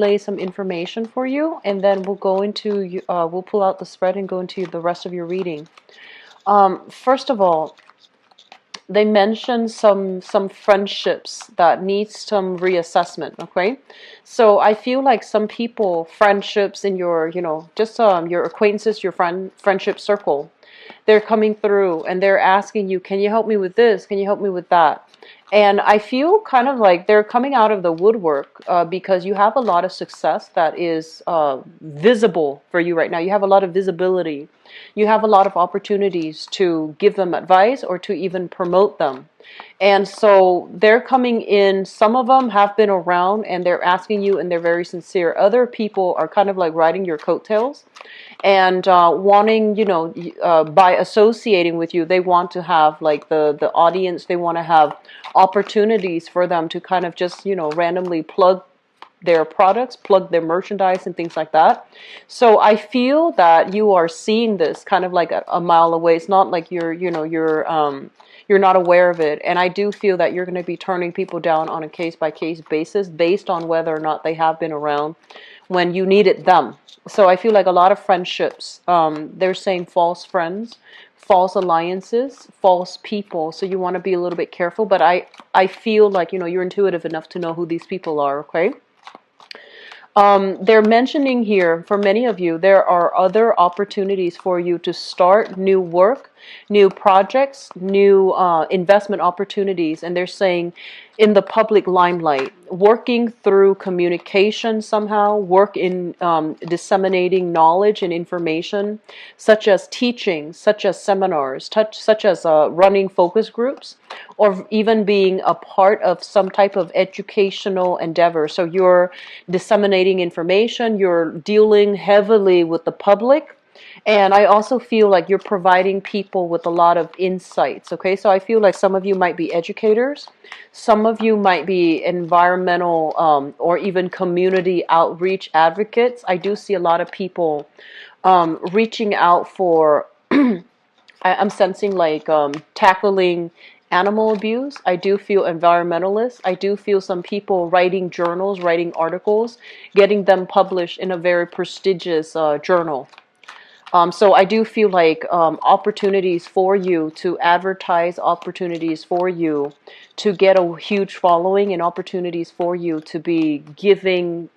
lay some information for you, and then we'll go into, we'll pull out the spread and go into the rest of your reading. First of all, they mentioned some friendships that need some reassessment. Okay, so I feel like some people, friendships in your, just your acquaintances, your friendship circle, they're coming through and they're asking you, can you help me with this, can you help me with that? And I feel kind of like they're coming out of the woodwork, because you have a lot of success that is visible for you right now. You have a lot of visibility. You have a lot of opportunities to give them advice or to even promote them. And so they're coming in. Some of them have been around and they're asking you, and they're very sincere. Other people are kind of like riding your coattails and wanting, by associating with you, they want to have like the audience. They want to have opportunities for them to kind of just, randomly plug their products, plug their merchandise and things like that. So I feel that you are seeing this kind of like a mile away. It's not like you're not aware of it. And I do feel that you're going to be turning people down on a case by case basis based on whether or not they have been around when you needed them. So I feel like a lot of friendships, they're saying false friends, false alliances, false people. So you want to be a little bit careful. But I feel like, you're intuitive enough to know who these people are, okay? They're mentioning here, for many of you, there are other opportunities for you to start new work, new projects, new investment opportunities. And they're saying in the public limelight, working through communication somehow, work in disseminating knowledge and information, such as teaching, such as seminars, such as running focus groups, or even being a part of some type of educational endeavor. So you're disseminating information, you're dealing heavily with the public, and I also feel like you're providing people with a lot of insights, okay? So I feel like some of you might be educators, some of you might be environmental or even community outreach advocates. I do see a lot of people reaching out for, I'm sensing like tackling animal abuse. I do feel environmentalists. I do feel some people writing journals, writing articles, getting them published in a very prestigious journal. So I do feel like opportunities for you to advertise, opportunities for you to get a huge following, and opportunities for you to be giving,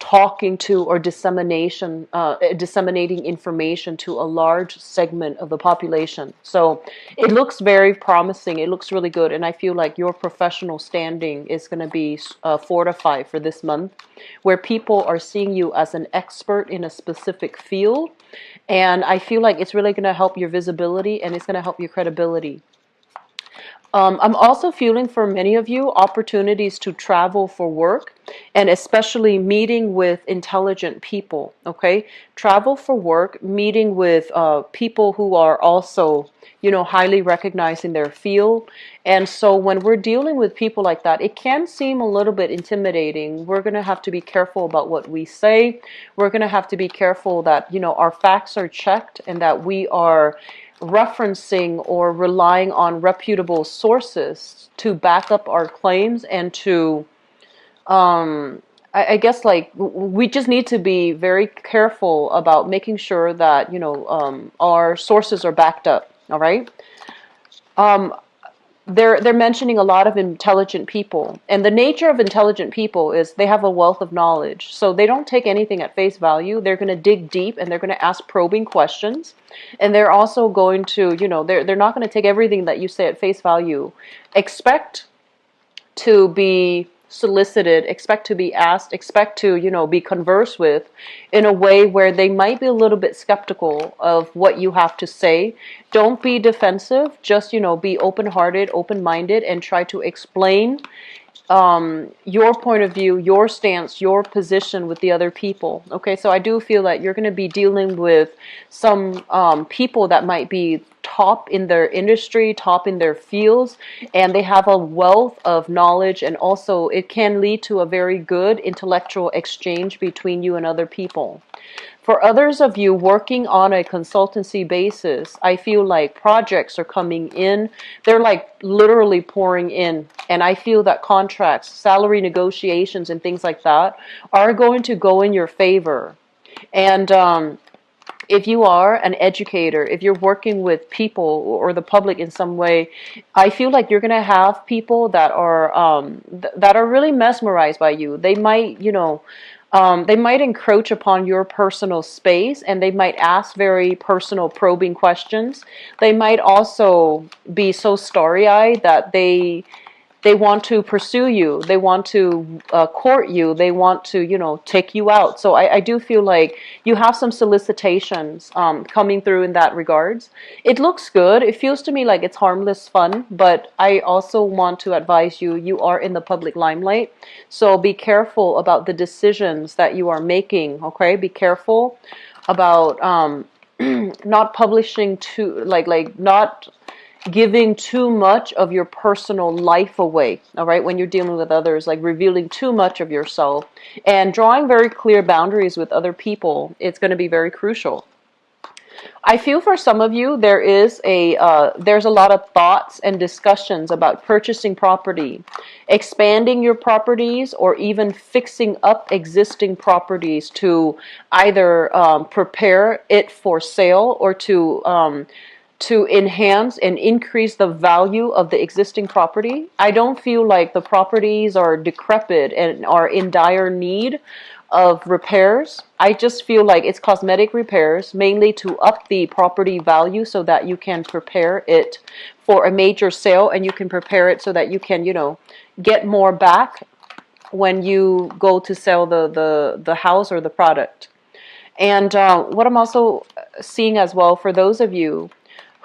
talking to, or disseminating information to a large segment of the population. So it looks very promising. It looks really good. And I feel like your professional standing is going to be fortified for this month, where people are seeing you as an expert in a specific field. And I feel like it's really going to help your visibility, and it's going to help your credibility. I'm also feeling for many of you opportunities to travel for work, and especially meeting with intelligent people, okay? Travel for work, meeting with people who are also, highly recognized in their field. And so when we're dealing with people like that, it can seem a little bit intimidating. We're going to have to be careful about what we say. We're going to have to be careful that, our facts are checked and that we are referencing or relying on reputable sources to back up our claims, and to I guess like we just need to be very careful about making sure that our sources are backed up. All right. They're mentioning a lot of intelligent people, and the nature of intelligent people is they have a wealth of knowledge. So they don't take anything at face value. They're going to dig deep, and they're going to ask probing questions, and they're also going to, they're not going to take everything that you say at face value. Expect to be solicited, expect to be asked, expect to, be conversed with in a way where they might be a little bit skeptical of what you have to say. Don't be defensive, just, be open-hearted, open-minded, and try to explain your point of view, your stance, your position with the other people. Okay, so I do feel that you're going to be dealing with some people that might be top in their industry, top in their fields, and they have a wealth of knowledge, and also it can lead to a very good intellectual exchange between you and other people. For others of you working on a consultancy basis, I feel like projects are coming in. They're like literally pouring in. And I feel that contracts, salary negotiations, and things like that are going to go in your favor. And if you are an educator, if you're working with people or the public in some way, I feel like you're going to have people that are that are really mesmerized by you. They might, they might encroach upon your personal space, and they might ask very personal, probing questions. They might also be so starry-eyed that they want to pursue you. They want to court you. They want to, take you out. So I do feel like you have some solicitations coming through in that regards. It looks good. It feels to me like it's harmless fun, but I also want to advise you, you are in the public limelight. So be careful about the decisions that you are making, okay? Be careful about not publishing too, not giving too much of your personal life away, all right, when you're dealing with others, like revealing too much of yourself and drawing very clear boundaries with other people. It's going to be very crucial. I feel for some of you, there's a lot of thoughts and discussions about purchasing property, expanding your properties, or even fixing up existing properties to either prepare it for sale or to enhance and increase the value of the existing property. I don't feel like the properties are decrepit and are in dire need of repairs. I just feel like it's cosmetic repairs, mainly to up the property value so that you can prepare it for a major sale, and you can prepare it so that you can, get more back when you go to sell the house or the product. And what I'm also seeing as well, for those of you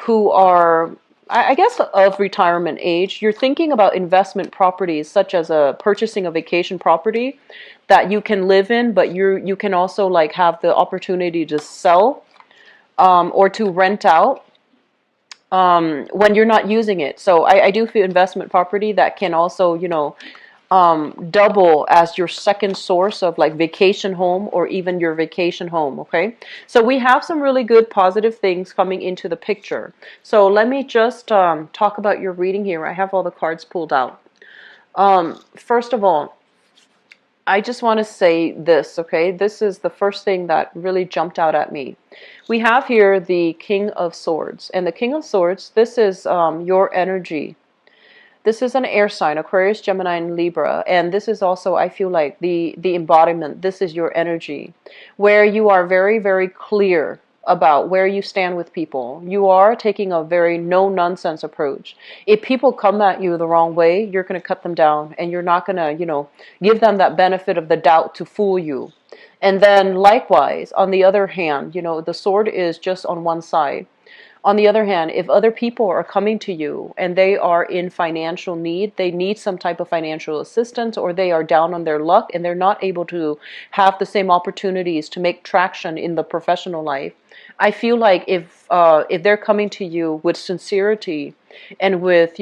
who are, I guess, of retirement age, you're thinking about investment properties, such as purchasing a vacation property that you can live in, but you can also like have the opportunity to sell or to rent out when you're not using it. So I do feel investment property that can also, double as your second source of like vacation home or even your vacation home. Okay, so we have some really good positive things coming into the picture. So let me just talk about your reading here. I have all the cards pulled out. First of all, I just want to say this, okay? This is the first thing that really jumped out at me. We have here the King of Swords, and the King of Swords, this is your energy. This is an air sign, Aquarius, Gemini, and Libra. And this is also, I feel like, the embodiment. This is your energy, where you are very, very clear about where you stand with people. You are taking a very no-nonsense approach. If people come at you the wrong way, you're going to cut them down, and you're not going to, give them that benefit of the doubt to fool you. And then likewise, on the other hand, the sword is just on one side. On the other hand, if other people are coming to you and they are in financial need, they need some type of financial assistance, or they are down on their luck and they're not able to have the same opportunities to make traction in the professional life, I feel like if they're coming to you with sincerity and with,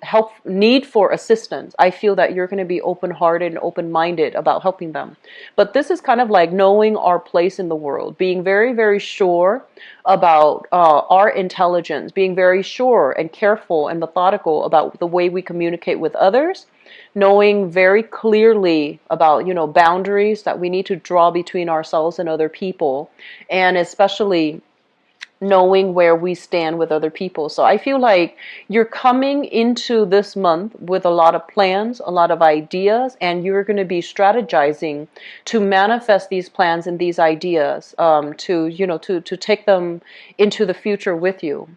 help, need for assistance, I feel that you're going to be open-hearted and open-minded about helping them. But this is kind of like knowing our place in the world, being very, very sure about our intelligence, being very sure and careful and methodical about the way we communicate with others, knowing very clearly about, boundaries that we need to draw between ourselves and other people, and especially knowing where we stand with other people. So I feel like you're coming into this month with a lot of plans, a lot of ideas, and you're going to be strategizing to manifest these plans and these ideas, to take them into the future with you.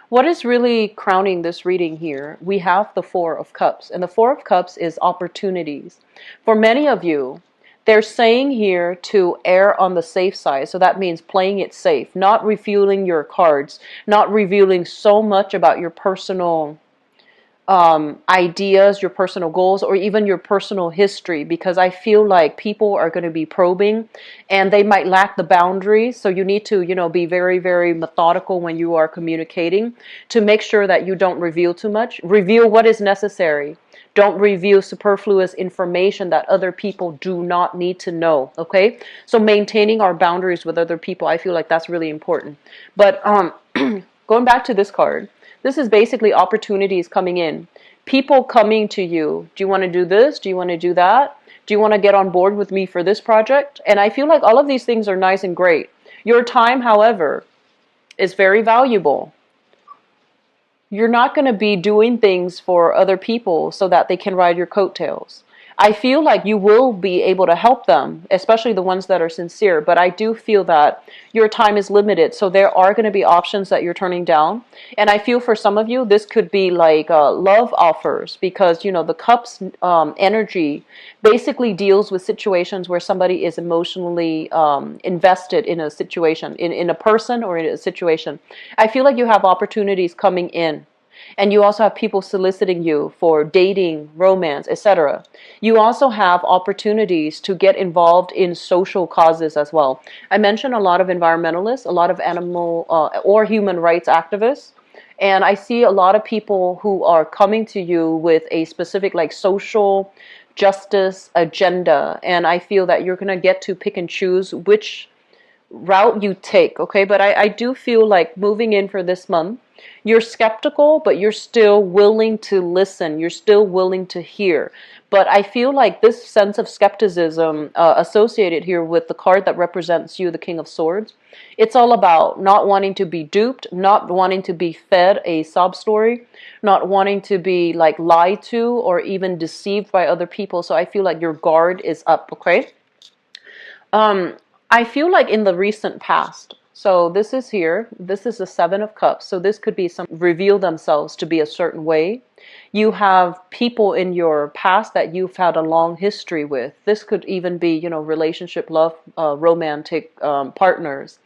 What is really crowning this reading here? We have the Four of Cups, and the Four of Cups is opportunities. For many of you, they're saying here to err on the safe side. So that means playing it safe, not revealing your cards, not revealing so much about your personal ideas, your personal goals, or even your personal history, because I feel like people are going to be probing and they might lack the boundaries. So you need to, be very, very methodical when you are communicating to make sure that you don't reveal too much. Reveal what is necessary. Don't reveal superfluous information that other people do not need to know. Okay? So maintaining our boundaries with other people, I feel like that's really important. But going back to this card, this is basically opportunities coming in. People coming to you. Do you want to do this? Do you want to do that? Do you want to get on board with me for this project? And I feel like all of these things are nice and great. Your time, however, is very valuable. You're not going to be doing things for other people so that they can ride your coattails. I feel like you will be able to help them, especially the ones that are sincere, but I do feel that your time is limited, so there are going to be options that you're turning down. And I feel for some of you, this could be like love offers, because, the Cups energy basically deals with situations where somebody is emotionally invested in a situation, in a person or in a situation. I feel like you have opportunities coming in. And you also have people soliciting you for dating, romance, etc. You also have opportunities to get involved in social causes as well. I mentioned a lot of environmentalists, a lot of animal or human rights activists. And I see a lot of people who are coming to you with a specific like social justice agenda. And I feel that you're going to get to pick and choose which route you take, okay? But I do feel like moving in for this month, you're skeptical, but you're still willing to listen. You're still willing to hear. But I feel like this sense of skepticism associated here with the card that represents you, the King of Swords, it's all about not wanting to be duped, not wanting to be fed a sob story, not wanting to be like lied to or even deceived by other people. So I feel like your guard is up, okay? I feel like in the recent past, so this is here, this is the Seven of Cups, so this could be some reveal themselves to be a certain way. You have people in your past that you've had a long history with. This could even be, relationship, love, romantic partners.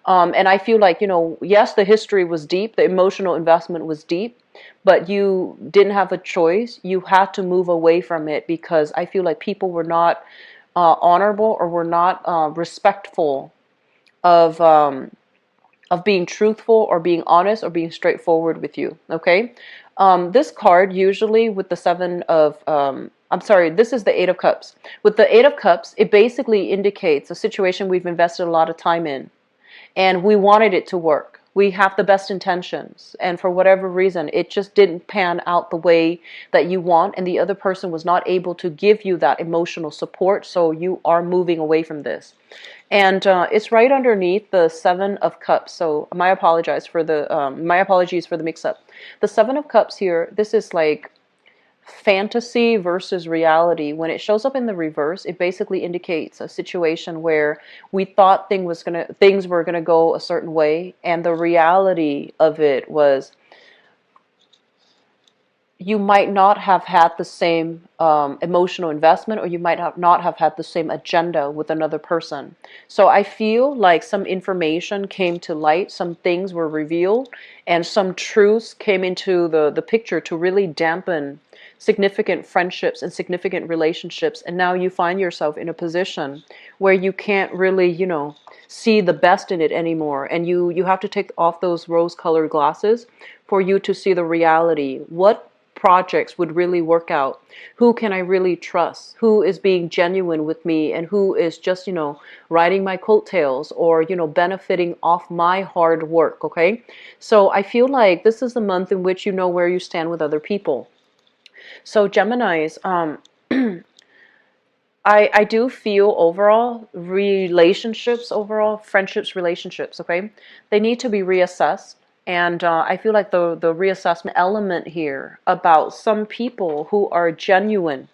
And I feel like, yes, the history was deep, the emotional investment was deep, but you didn't have a choice. You had to move away from it because I feel like people were not honorable or were not respectful of being truthful or being honest or being straightforward with you. Okay, this card usually with the this is the Eight of Cups. With the Eight of Cups, it basically indicates a situation we've invested a lot of time in, and we wanted it to work. We have the best intentions, and for whatever reason, it just didn't pan out the way that you want, and the other person was not able to give you that emotional support, so you are moving away from this. And it's right underneath the Seven of Cups. So my apologies for the mix-up. The Seven of Cups here, this is like fantasy versus reality. When it shows up in the reverse, it basically indicates a situation where we thought things were gonna go a certain way, and the reality of it was you might not have had the same emotional investment, or you might not have had the same agenda with another person. So I feel like some information came to light, some things were revealed, and some truths came into the picture to really dampen significant friendships and significant relationships. And now you find yourself in a position where you can't really, see the best in it anymore. And you have to take off those rose-colored glasses for you to see the reality. What projects would really work out? Who can I really trust? Who is being genuine with me, and who is just, riding my coattails or, benefiting off my hard work, okay? So I feel like this is the month in which you know where you stand with other people. So Geminis, I do feel overall friendships, relationships, okay? They need to be reassessed. And I feel like the reassessment element here about some people who are genuine,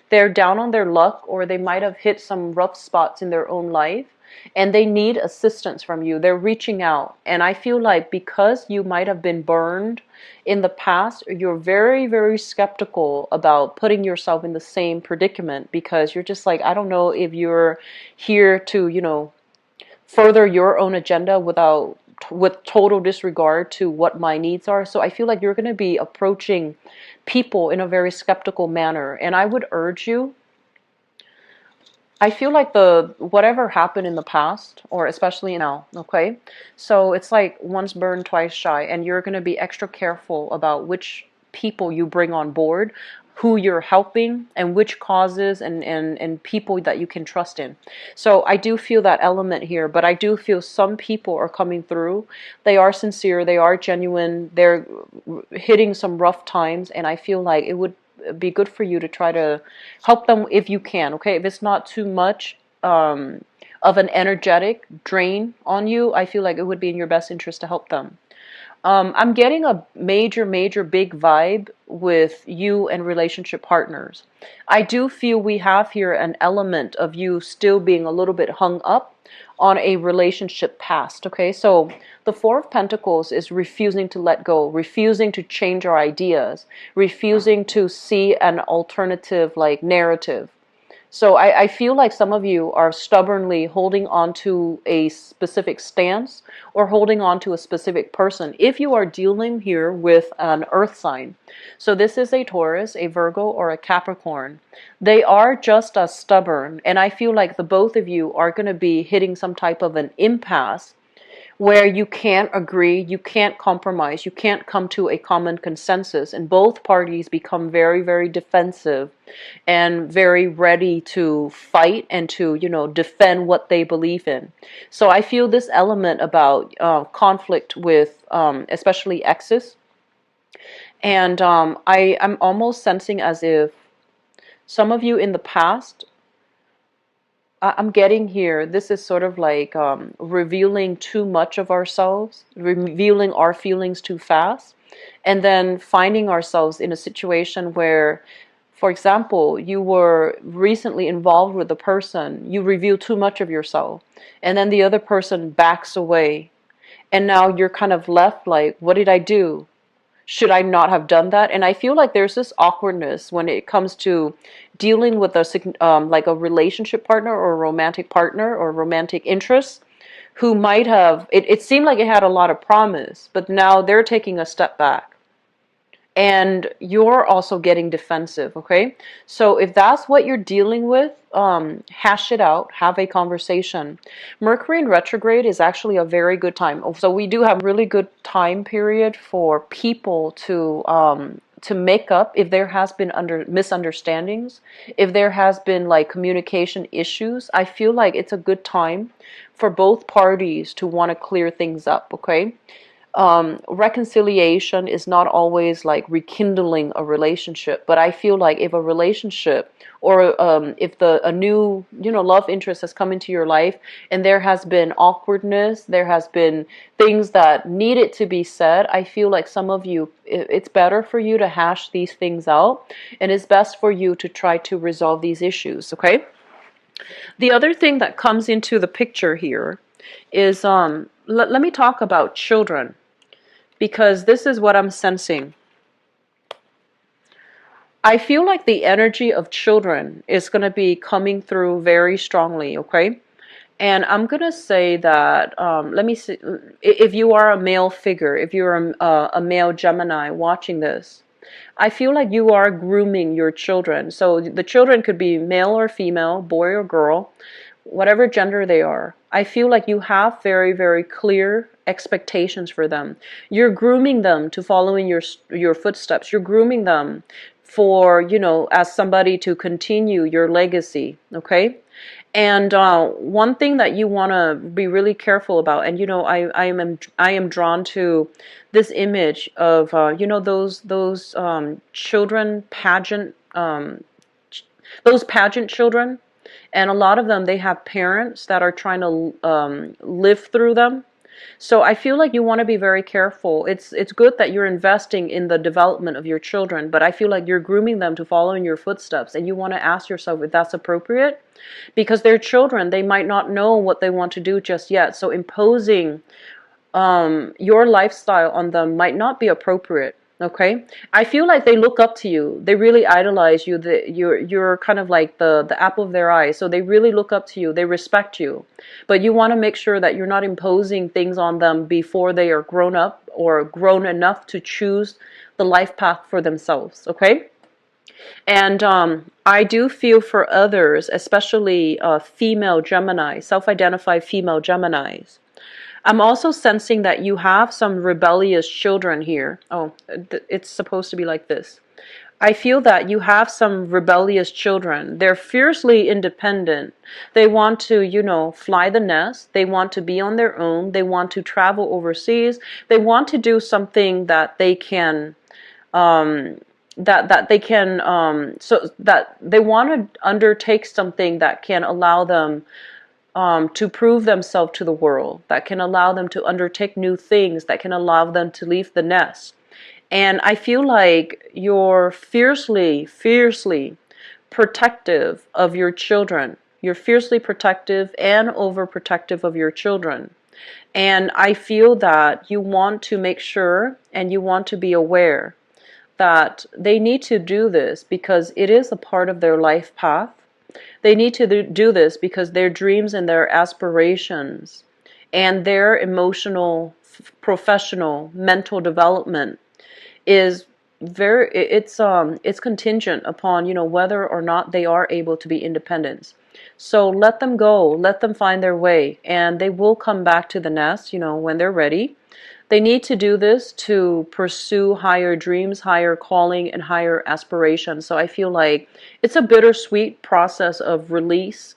they're down on their luck, or they might have hit some rough spots in their own life, and they need assistance from you. They're reaching out. And I feel like because you might have been burned in the past, you're very, very skeptical about putting yourself in the same predicament, because you're just like, I don't know if you're here to, further your own agenda without with total disregard to what my needs are. So I feel like you're going to be approaching people in a very skeptical manner. And I would urge you, I feel like the whatever happened in the past, or especially now, okay? So it's like once burned, twice shy, and you're going to be extra careful about which people you bring on board, who you're helping, and which causes and people that you can trust in. So I do feel that element here, but I do feel some people are coming through. They are sincere, they are genuine, they're hitting some rough times, and I feel like it would be good for you to try to help them if you can, okay? If it's not too much of an energetic drain on you, I feel like it would be in your best interest to help them. I'm getting a major big vibe with you and relationship partners. I do feel we have here an element of you still being a little bit hung up on a relationship past, okay? So the Four of Pentacles is refusing to let go, refusing to change our ideas, refusing to see an alternative like narrative. So I feel like some of you are stubbornly holding on to a specific stance or holding on to a specific person. If you are dealing here with an earth sign, so this is a Taurus, a Virgo, or a Capricorn, they are just as stubborn. And I feel like the both of you are going to be hitting some type of an impasse where you can't agree, you can't compromise, you can't come to a common consensus, and both parties become very defensive and very ready to fight and to, defend what they believe in. So I feel this element about conflict with especially exes, and I'm almost sensing as if some of you in the past, I'm getting here, this is sort of like revealing too much of ourselves, revealing our feelings too fast, and then finding ourselves in a situation where, for example, you were recently involved with a person, you reveal too much of yourself, and then the other person backs away, and now you're kind of left like, what did I do? Should I not have done that? And I feel like there's this awkwardness when it comes to dealing with like a relationship partner or a romantic partner or romantic interest who might have, it seemed like it had a lot of promise, but now they're taking a step back. And you're also getting defensive, okay? So if that's what you're dealing with, hash it out, have a conversation. Mercury in retrograde is actually a very good time. So we do have really good time period for people to make up if there has been misunderstandings, if there has been like communication issues. I feel like it's a good time for both parties to want to clear things up, okay? Reconciliation is not always like rekindling a relationship, but I feel like if a relationship or if a new love interest has come into your life and there has been awkwardness, there has been things that needed to be said, I feel like some of you, it's better for you to hash these things out, and it's best for you to try to resolve these issues, okay? The other thing that comes into the picture here is let me talk about children, because this is what I'm sensing. I feel like the energy of children is going to be coming through very strongly, okay? And I'm going to say that, let me see, if you are a male figure, if you're a male Gemini watching this, I feel like you are grooming your children. So the children could be male or female, boy or girl, whatever gender they are. I feel like you have very clear expectations for them. You're grooming them to follow in your footsteps. You're grooming them for, as somebody to continue your legacy, okay? And one thing that you want to be really careful about, and I am drawn to this image of those children pageant, those pageant children. And a lot of them, they have parents that are trying to live through them. So I feel like you want to be very careful. It's good that you're investing in the development of your children, but I feel like you're grooming them to follow in your footsteps. And you want to ask yourself if that's appropriate, because they're children. They might not know what they want to do just yet. So imposing your lifestyle on them might not be appropriate. Okay, I feel like they look up to you. They really idolize you. You're kind of like the apple of their eye. So they really look up to you. They respect you, but you want to make sure that you're not imposing things on them before they are grown up or grown enough to choose the life path for themselves. Okay, and I do feel for others, especially female Gemini, self-identified female Geminis. I'm also sensing that you have some rebellious children here. Oh, it's supposed to be like this. I feel that you have some rebellious children. They're fiercely independent. They want to, fly the nest. They want to be on their own. They want to travel overseas. They want to do something that they can, so that they want to undertake something that can allow them to prove themselves to the world, that can allow them to undertake new things, that can allow them to leave the nest. And I feel like you're fiercely, fiercely protective of your children. You're fiercely protective and overprotective of your children. And I feel that you want to make sure and you want to be aware that they need to do this because it is a part of their life path. They need to do this because their dreams and their aspirations and their emotional, professional, mental development is it's contingent upon, whether or not they are able to be independent. So let them go, let them find their way, and they will come back to the nest, when they're ready. They need to do this to pursue higher dreams, higher calling, and higher aspirations. So I feel like it's a bittersweet process of release,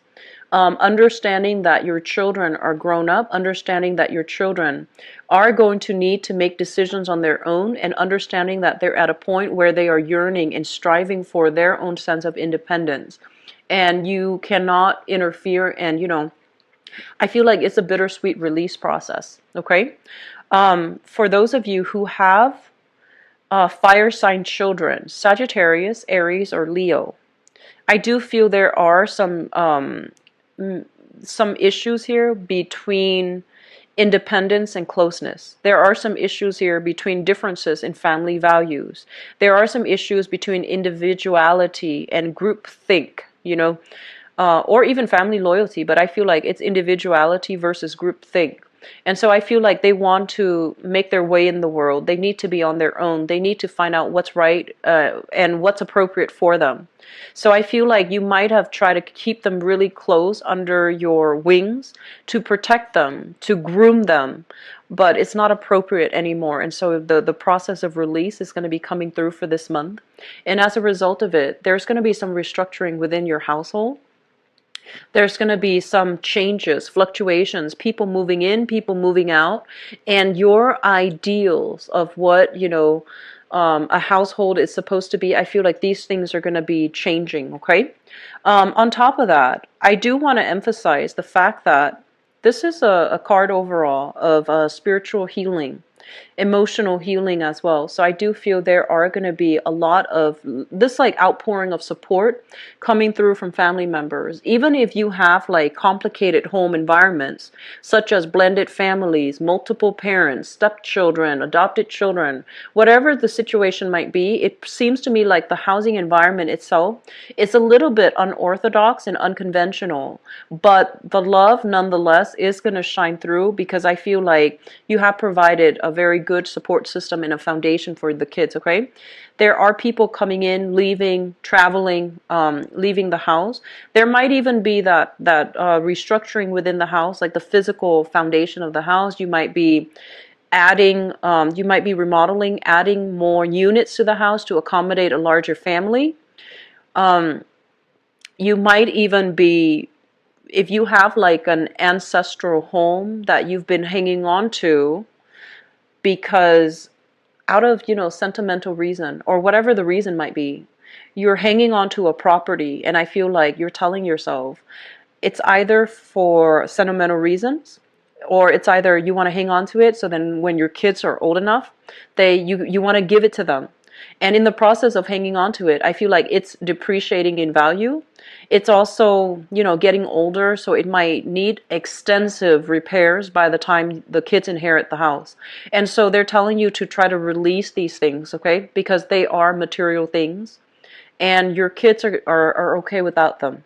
understanding that your children are grown up, understanding that your children are going to need to make decisions on their own, and understanding that they're at a point where they are yearning and striving for their own sense of independence. And you cannot interfere, and I feel like it's a bittersweet release process, okay? For those of you who have fire sign children, Sagittarius, Aries, or Leo, I do feel there are some issues here between independence and closeness. There are some issues here between differences in family values. There are some issues between individuality and groupthink, or even family loyalty, but I feel like it's individuality versus groupthink. And so I feel like they want to make their way in the world. They need to be on their own. They need to find out what's right and what's appropriate for them. So I feel like you might have tried to keep them really close under your wings to protect them, to groom them, but it's not appropriate anymore. And so the process of release is going to be coming through for this month. And as a result of it, there's going to be some restructuring within your household. There's going to be some changes, fluctuations, people moving in, people moving out, and your ideals of what, a household is supposed to be. I feel like these things are going to be changing, okay? On top of that, I do want to emphasize the fact that this is a card overall of spiritual healing, emotional healing as well. So I do feel there are going to be a lot of this like outpouring of support coming through from family members. Even if you have like complicated home environments, such as blended families, multiple parents, stepchildren, adopted children, whatever the situation might be, it seems to me like the housing environment itself is a little bit unorthodox and unconventional, but the love nonetheless is going to shine through because I feel like you have provided a very good support system and a foundation for the kids, okay? There are people coming in, leaving, traveling, leaving the house. There might even be that restructuring within the house, like the physical foundation of the house. You might be adding, you might be remodeling, adding more units to the house to accommodate a larger family. You might even be, if you have like an ancestral home that you've been hanging on to, because out of, sentimental reason or whatever the reason might be, you're hanging on to a property, and I feel like you're telling yourself it's either for sentimental reasons or it's either you want to hang on to it so then when your kids are old enough, you want to give it to them. And in the process of hanging on to it, I feel like it's depreciating in value. It's also, getting older, so it might need extensive repairs by the time the kids inherit the house. And so they're telling you to try to release these things, okay? Because they are material things, and your kids are okay without them.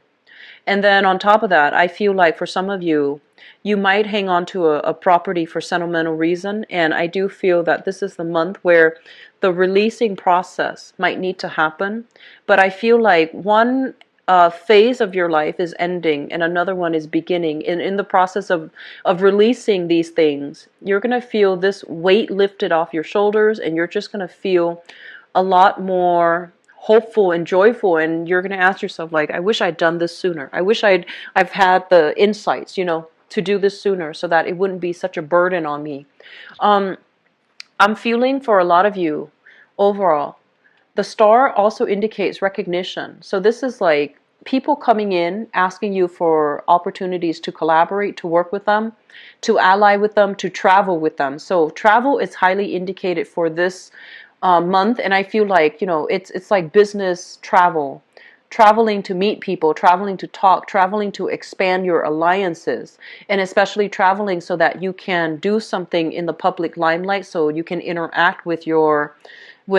And then on top of that, I feel like for some of you, you might hang on to a property for sentimental reason. And I do feel that this is the month where the releasing process might need to happen. But I feel like one phase of your life is ending and another one is beginning. And in the process of releasing these things, you're going to feel this weight lifted off your shoulders, and you're just going to feel a lot more hopeful and joyful, and you're going to ask yourself, like, I wish I'd done this sooner. I wish I've had the insights, to do this sooner so that it wouldn't be such a burden on me. I'm feeling for a lot of you overall, the star also indicates recognition. So this is like people coming in, asking you for opportunities to collaborate, to work with them, to ally with them, to travel with them. So travel is highly indicated for this month, and I feel like, it's like business travel, traveling to meet people, traveling to talk, traveling to expand your alliances, and especially traveling so that you can do something in the public limelight, so you can interact with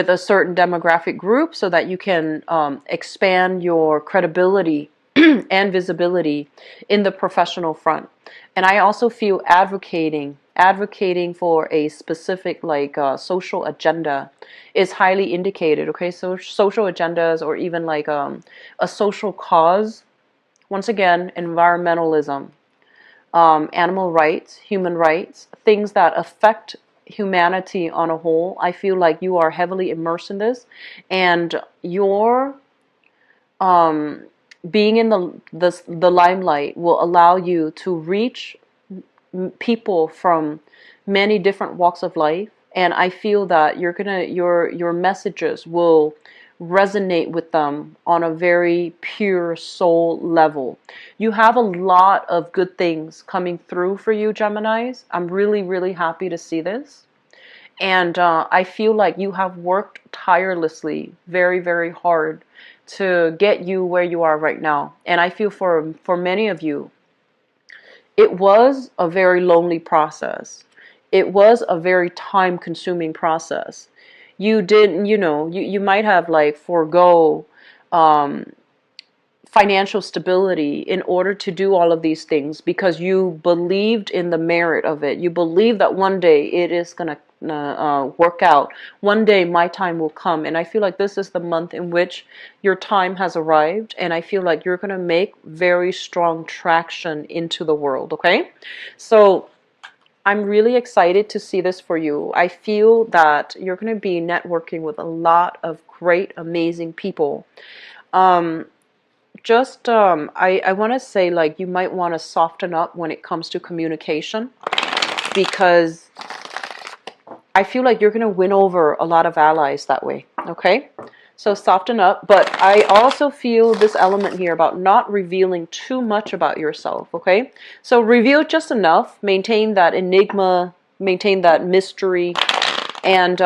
a certain demographic group, so that you can expand your credibility and visibility in the professional front. And I also feel advocating for a specific social agenda is highly indicated. Okay, so social agendas, or even like a social cause. Once again, environmentalism, animal rights, human rights, things that affect humanity on a whole. I feel like you are heavily immersed in this, and your being in the limelight will allow you to reach people from many different walks of life. And I feel that your messages will resonate with them on a very pure soul level. You have a lot of good things coming through for you, Geminis. I'm really, really happy to see this. And I feel like you have worked tirelessly, very, very hard to get you where you are right now. And I feel for many of you, it was a very lonely process. It was a very time-consuming process. You didn't, you might have like forego financial stability in order to do all of these things, because you believed in the merit of it. You believe that one day it is going to work out. One day my time will come. And I feel like this is the month in which your time has arrived. And I feel like you're going to make very strong traction into the world. Okay. So I'm really excited to see this for you. I feel that you're going to be networking with a lot of great, amazing people. I want to say, like, you might want to soften up when it comes to communication, because I feel like you're going to win over a lot of allies that way. Okay, so soften up. But I also feel this element here about not revealing too much about yourself. Okay, so reveal just enough, maintain that enigma, maintain that mystery. And,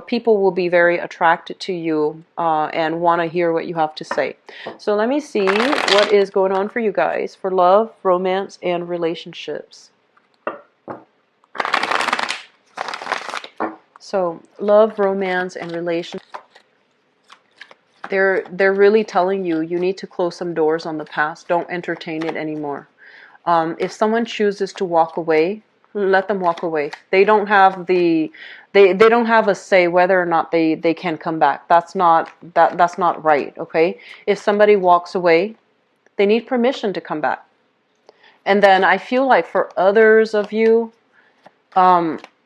people will be very attracted to you and want to hear what you have to say. So let me see what is going on for you guys for love, romance, and relationships. So love, romance, and relationships. They're really telling you need to close some doors on the past. Don't entertain it anymore. If someone chooses to walk away, let them walk away. They don't have they don't have a say whether or not they can come back. That's not right. Okay, if somebody walks away, they need permission to come back. And then I feel like for others of you,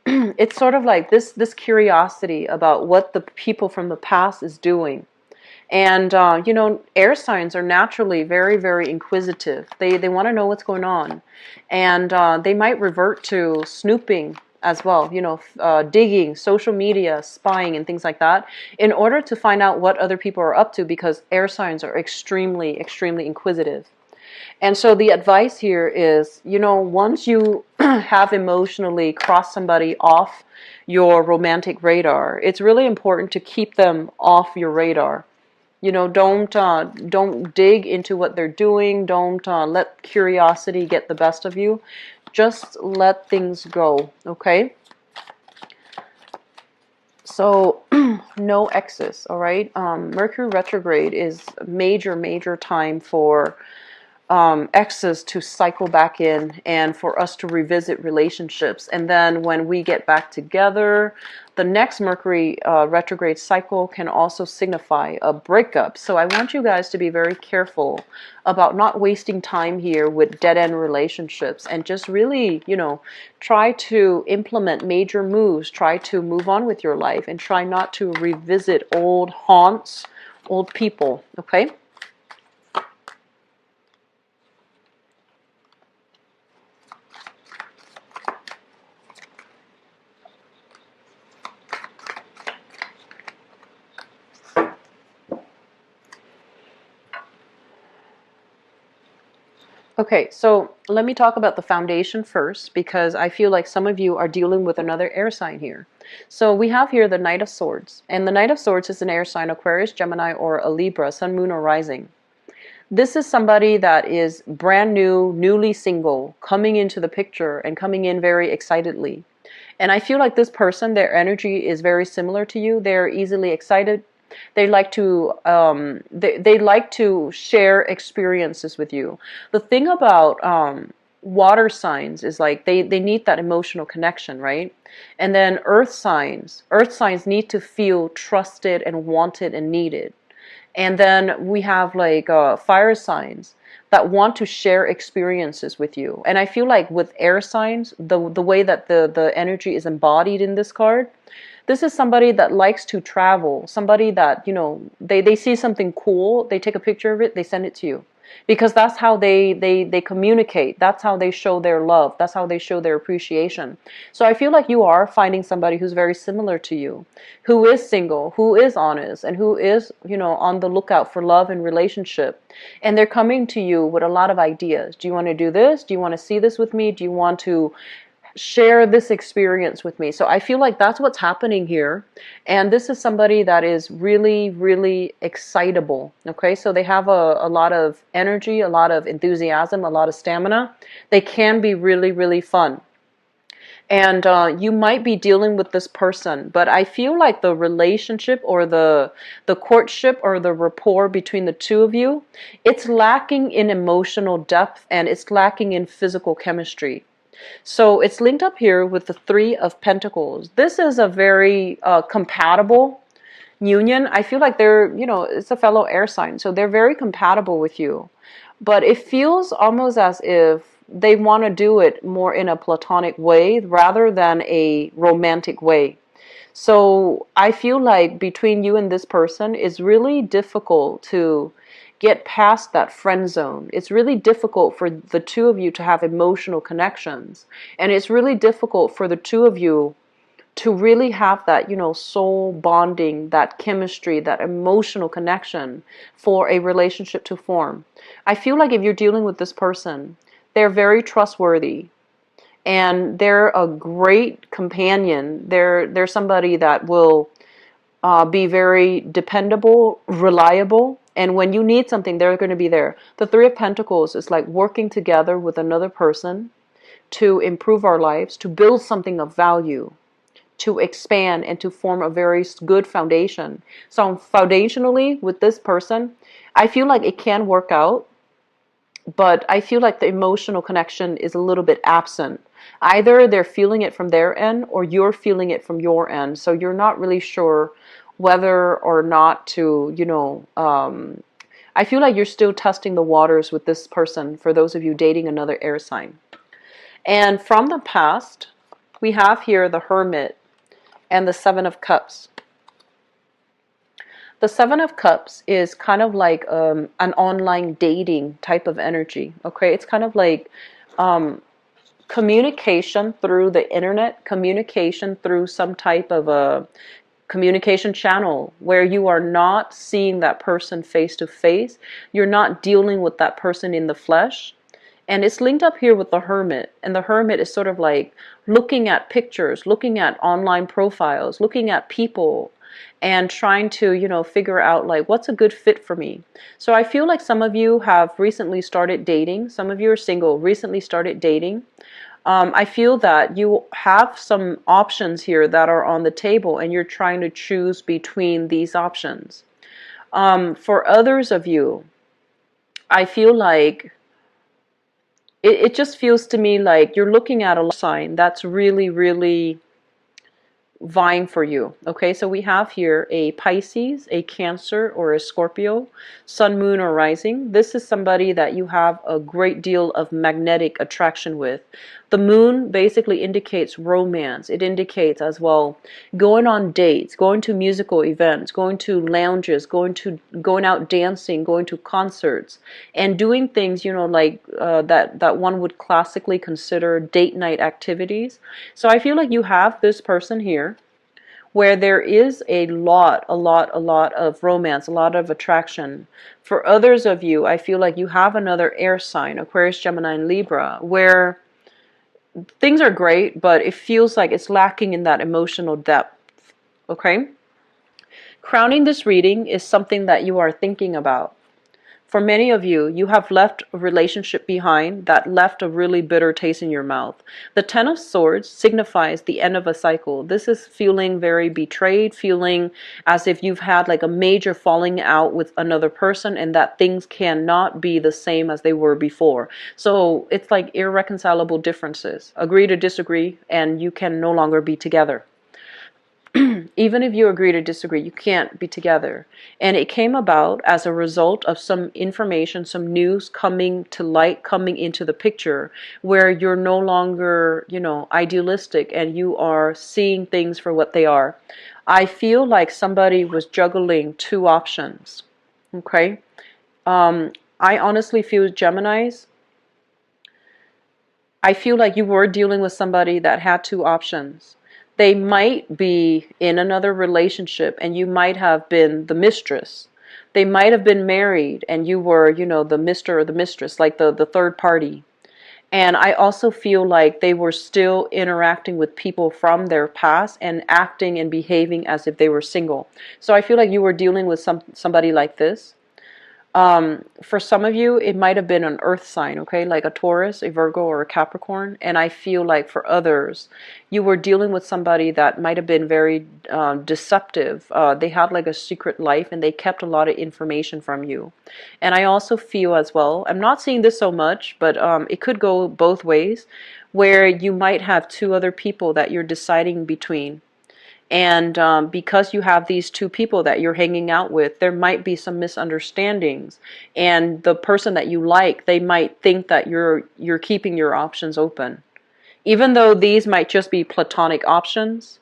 it's sort of like this curiosity about what the people from the past is doing. And, air signs are naturally very, very inquisitive. They want to know what's going on. And they might revert to snooping as well, digging, social media, spying, and things like that, in order to find out what other people are up to, because air signs are extremely, extremely inquisitive. And so the advice here is, once you have emotionally crossed somebody off your romantic radar, it's really important to keep them off your radar. You know, don't dig into what they're doing. Don't let curiosity get the best of you. Just let things go, okay? So, no exes, all right? Mercury retrograde is a major time for exes to cycle back in and for us to revisit relationships. And then when we get back together, the next Mercury retrograde cycle can also signify a breakup. So I want you guys to be very careful about not wasting time here with dead-end relationships, and just really, you know, try to implement major moves, try to move on with your life, and try not to revisit old haunts, old people, okay? Okay, so let me talk about the foundation first, because I feel like some of you are dealing with another air sign here. So we have here the Knight of Swords, and the Knight of Swords is an air sign: Aquarius, Gemini, or a Libra, Sun, Moon, or Rising. This is somebody that is brand new, newly single, coming into the picture and coming in very excitedly. And I feel like this person, their energy is very similar to you. They're easily excited. They like to they like to share experiences with you. The thing about water signs is like they need that emotional connection, right? And then earth signs need to feel trusted and wanted and needed. And then we have like fire signs that want to share experiences with you. And I feel like with air signs, the way that the energy is embodied in this card, this is somebody that likes to travel, somebody that, you know, they see something cool, they take a picture of it, they send it to you. Because that's how they communicate. That's how they show their love. That's how they show their appreciation. So I feel like you are finding somebody who's very similar to you, who is single, who is honest, and who is, you know, on the lookout for love and relationship. And they're coming to you with a lot of ideas. Do you want to do this? Do you want to see this with me? Do you want to share this experience with me? So I feel like that's what's happening here. And this is somebody that is really excitable. Okay, so they have a lot of energy, a lot of enthusiasm, a lot of stamina. They can be really fun. And you might be dealing with this person, but I feel like the relationship or the courtship or the rapport between the two of you, it's lacking in emotional depth, and it's lacking in physical chemistry. So it's linked up here with the Three of Pentacles. This is a very compatible union. I feel like they're, you know, it's a fellow air sign, so they're very compatible with you. But it feels almost as if they want to do it more in a platonic way rather than a romantic way. So I feel like between you and this person, it's really difficult to get past that friend zone. It's really difficult for the two of you to have emotional connections. And it's really difficult for the two of you to really have that, you know, soul bonding, that chemistry, that emotional connection for a relationship to form. I feel like if you're dealing with this person, they're very trustworthy, and they're a great companion. They're somebody that will be very dependable, reliable, and when you need something, they're going to be there. The Three of Pentacles is like working together with another person to improve our lives, to build something of value, to expand, and to form a very good foundation. So foundationally with this person, I feel like it can work out, but I feel like the emotional connection is a little bit absent. Either they're feeling it from their end or you're feeling it from your end. So you're not really sure whether or not to, you know, I feel like you're still testing the waters with this person, for those of you dating another air sign. And from the past, we have here the Hermit and the Seven of Cups. The Seven of Cups is kind of like an online dating type of energy. Okay, it's kind of like communication through the internet, communication through some type of a communication channel where you are not seeing that person face to face. You're not dealing with that person in the flesh. And it's linked up here with the Hermit. And the Hermit is sort of like looking at pictures, looking at online profiles, looking at people, and trying to, figure out like what's a good fit for me. So I feel like some of you have recently started dating. Some of you are single, recently started dating. I feel that you have some options here that are on the table, and you're trying to choose between these options. For others of you, I feel like it just feels to me like you're looking at a sign that's really, really vying for you. Okay, so we have here a Pisces, a Cancer, or a Scorpio, Sun, Moon, or Rising. This is somebody that you have a great deal of magnetic attraction with. The Moon basically indicates romance. It indicates as well going on dates, going to musical events, going to lounges, going out dancing, going to concerts, and doing things, like that one would classically consider date night activities. So I feel like you have this person here where there is a lot of romance, a lot of attraction. For others of you, I feel like you have another air sign, Aquarius, Gemini, and Libra, where things are great, but it feels like it's lacking in that emotional depth. Okay? Crowning this reading is something that you are thinking about. For many of you, you have left a relationship behind that left a really bitter taste in your mouth. The Ten of Swords signifies the end of a cycle. This is feeling very betrayed, feeling as if you've had like a major falling out with another person and that things cannot be the same as they were before. So it's like irreconcilable differences. Agree to disagree, and you can no longer be together. Even if you agree to disagree, you can't be together. And it came about as a result of some information, some news coming to light, coming into the picture, where you're no longer, idealistic, and you are seeing things for what they are. I feel like somebody was juggling two options. Okay? I honestly feel, Geminis, I feel like you were dealing with somebody that had two options. They might be in another relationship and you might have been the mistress. They might have been married and you were, the Mr. or the mistress, like the third party. And I also feel like they were still interacting with people from their past and acting and behaving as if they were single. So I feel like you were dealing with somebody like this. For some of you, it might have been an earth sign, okay, like a Taurus, a Virgo, or a Capricorn. And I feel like for others, you were dealing with somebody that might have been very deceptive. They had like a secret life and they kept a lot of information from you. And I also feel as well, I'm not seeing this so much, but it could go both ways, where you might have two other people that you're deciding between. And because you have these two people that you're hanging out with, there might be some misunderstandings. And the person that you like, they might think that you're keeping your options open. Even though these might just be platonic options,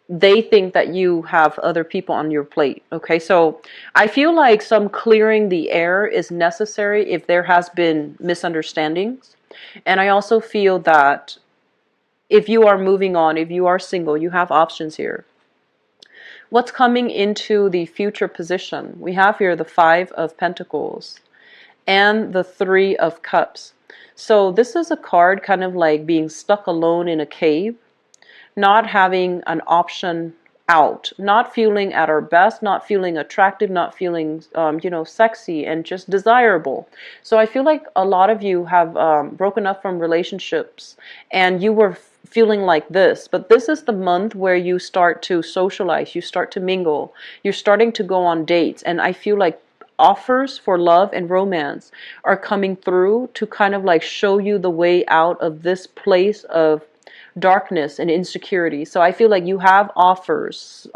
they think that you have other people on your plate. Okay, so I feel like some clearing the air is necessary if there has been misunderstandings. And I also feel that if you are moving on, if you are single, you have options here. What's coming into the future position? We have here the Five of Pentacles and the Three of Cups. So this is a card kind of like being stuck alone in a cave, not having an option out, not feeling at our best, not feeling attractive, not feeling, sexy and just desirable. So I feel like a lot of you have broken up from relationships and you were feeling like this, but this is the month where you start to socialize, you start to mingle, you're starting to go on dates, and I feel like offers for love and romance are coming through to kind of like show you the way out of this place of darkness and insecurity. So I feel like you have offers,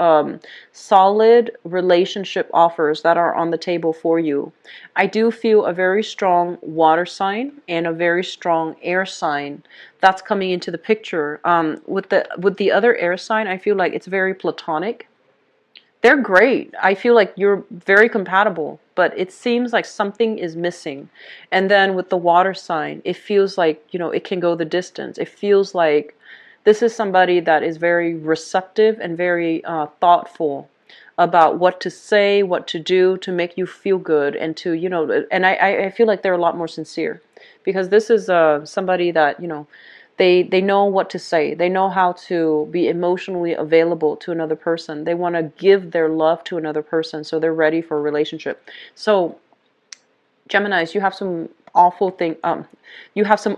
solid relationship offers that are on the table for you. I do feel a very strong water sign and a very strong air sign that's coming into the picture. With the other air sign, I feel like it's very platonic. They're great. I feel like you're very compatible, but it seems like something is missing. And then with the water sign, it feels like, it can go the distance. It feels like this is somebody that is very receptive and very thoughtful. about what to say, what to do to make you feel good, and to, and I feel like they're a lot more sincere, because this is somebody that, they know what to say. They know how to be emotionally available to another person. They want to give their love to another person, so they're ready for a relationship. So Geminis, you have some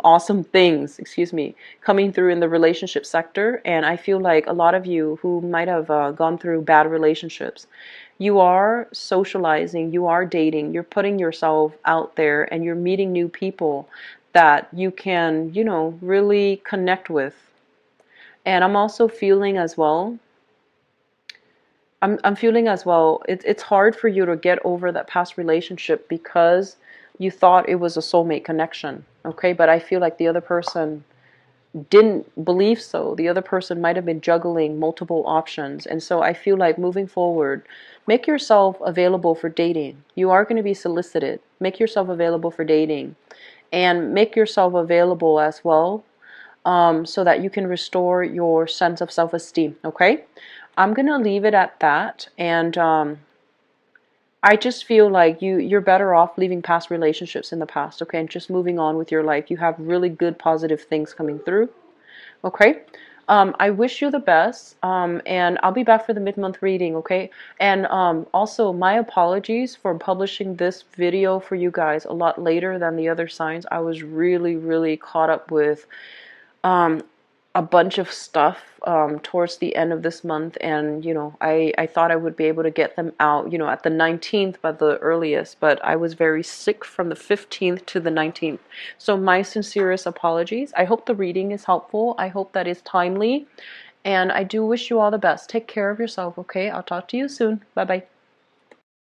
awesome things, excuse me, coming through in the relationship sector. And I feel like a lot of you who might have gone through bad relationships, you are socializing, you are dating, you're putting yourself out there, and you're meeting new people that you can, really connect with. And I'm also feeling as well, I'm feeling as well, it's hard for you to get over that past relationship because you thought it was a soulmate connection, okay? But I feel like the other person didn't believe so. The other person might have been juggling multiple options. And so I feel like moving forward, make yourself available for dating. You are going to be solicited. Make yourself available for dating. And make yourself available as well, so that you can restore your sense of self-esteem, okay? I'm going to leave it at that. And I just feel like you're better off leaving past relationships in the past, okay, and just moving on with your life. You have really good positive things coming through, okay? I wish you the best, and I'll be back for the mid-month reading, okay? And also, my apologies for publishing this video for you guys a lot later than the other signs. I was really, really caught up with a bunch of stuff towards the end of this month, and I thought I would be able to get them out at the 19th by the earliest, but I was very sick from the 15th to the 19th. So my sincerest apologies. I hope the reading is helpful. I hope that is timely, and I do wish you all the best. Take care of yourself, okay? I'll talk to you soon. Bye bye.